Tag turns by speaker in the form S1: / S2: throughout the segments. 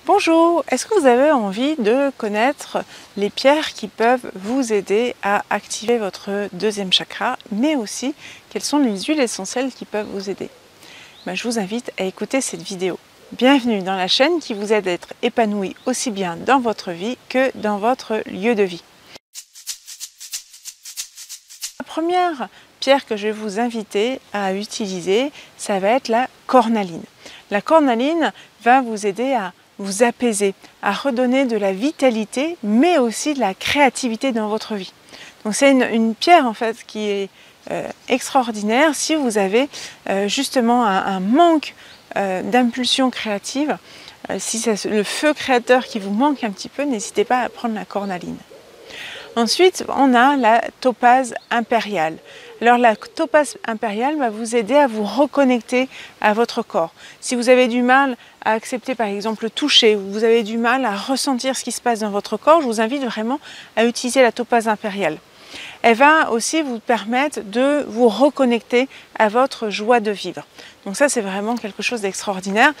S1: Bonjour, est-ce que vous avez envie de connaître les pierres qui peuvent vous aider à activer votre deuxième chakra, mais aussi quelles sont les huiles essentielles qui peuvent vous aider? Je vous invite à écouter cette vidéo. Bienvenue dans la chaîne qui vous aide à être épanoui aussi bien dans votre vie que dans votre lieu de vie. La première pierre que je vais vous inviter à utiliser, ça va être la cornaline. La cornaline va vous aider à vous apaiser, à redonner de la vitalité, mais aussi de la créativité dans votre vie. Donc c'est une pierre en fait qui est extraordinaire si vous avez justement un manque d'impulsion créative. Si c'est le feu créateur qui vous manque un petit peu, n'hésitez pas à prendre la cornaline. Ensuite, on a la topaze impériale. Alors la topaze impériale va vous aider à vous reconnecter à votre corps. Si vous avez du mal à accepter par exemple le toucher, ou vous avez du mal à ressentir ce qui se passe dans votre corps, je vous invite vraiment à utiliser la topaze impériale. Elle va aussi vous permettre de vous reconnecter à votre joie de vivre. Donc ça, c'est vraiment quelque chose d'extraordinaire.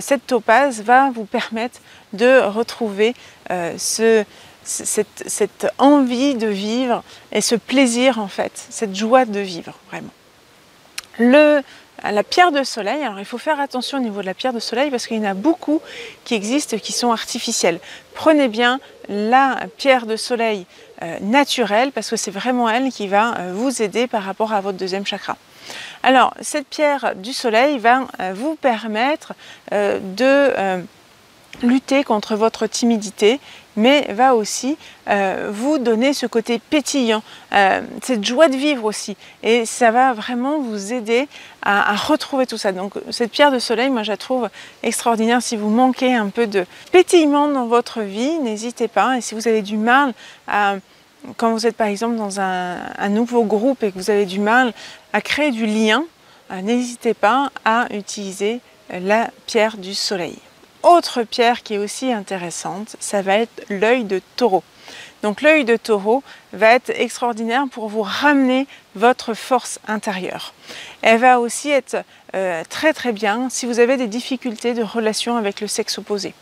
S1: Cette topaze va vous permettre de retrouver cette envie de vivre et ce plaisir en fait, cette joie de vivre vraiment. La pierre de soleil, alors il faut faire attention au niveau de la pierre de soleil parce qu'il y en a beaucoup qui existent qui sont artificielles. Prenez bien la pierre de soleil naturelle parce que c'est vraiment elle qui va vous aider par rapport à votre deuxième chakra. Alors cette pierre du soleil va vous permettre de lutter contre votre timidité, mais va aussi vous donner ce côté pétillant, cette joie de vivre aussi. Et ça va vraiment vous aider à retrouver tout ça. Donc cette pierre de soleil, moi je la trouve extraordinaire. Si vous manquez un peu de pétillement dans votre vie, n'hésitez pas. Et si vous avez du mal quand vous êtes par exemple dans un nouveau groupe et que vous avez du mal à créer du lien, n'hésitez pas à utiliser la pierre du soleil. Autre pierre qui est aussi intéressante, ça va être l'œil de taureau. Donc l'œil de taureau va être extraordinaire pour vous ramener votre force intérieure. Elle va aussi être très bien si vous avez des difficultés de relation avec le sexe opposé.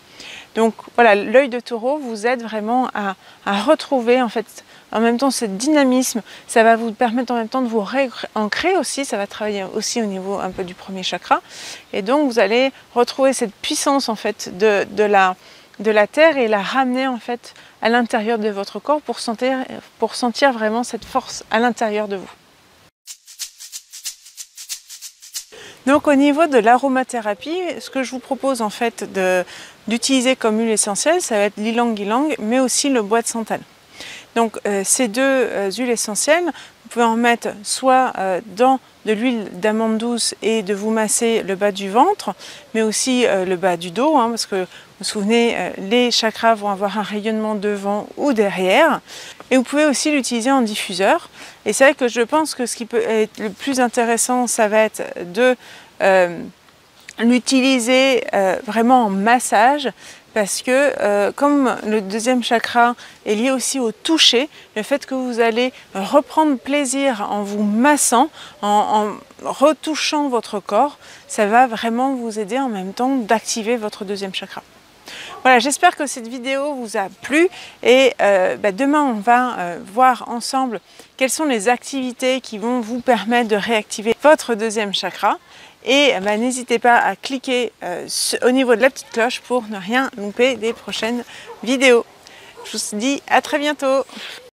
S1: Donc voilà, l'œil de taureau vous aide vraiment à retrouver en fait en même temps ce dynamisme, ça va vous permettre en même temps de vous réancrer aussi, ça va travailler aussi au niveau un peu du premier chakra. Et donc vous allez retrouver cette puissance en fait de la terre et la ramener en fait à l'intérieur de votre corps pour sentir vraiment cette force à l'intérieur de vous. Donc au niveau de l'aromathérapie, ce que je vous propose en fait d'utiliser comme huile essentielle, ça va être l'ylang-ylang, mais aussi le bois de santal. Donc ces deux huiles essentielles, vous pouvez en mettre soit dans de l'huile d'amande douce et de vous masser le bas du ventre, mais aussi le bas du dos, parce que vous vous souvenez, les chakras vont avoir un rayonnement devant ou derrière. Et vous pouvez aussi l'utiliser en diffuseur. Et c'est vrai que je pense que ce qui peut être le plus intéressant, ça va être de l'utiliser vraiment en massage. Parce que comme le deuxième chakra est lié aussi au toucher, le fait que vous allez reprendre plaisir en vous massant, en retouchant votre corps, ça va vraiment vous aider en même temps d'activer votre deuxième chakra. Voilà, j'espère que cette vidéo vous a plu et demain on va voir ensemble quelles sont les activités qui vont vous permettre de réactiver votre deuxième chakra. Et n'hésitez pas à cliquer au niveau de la petite cloche pour ne rien louper des prochaines vidéos. Je vous dis à très bientôt.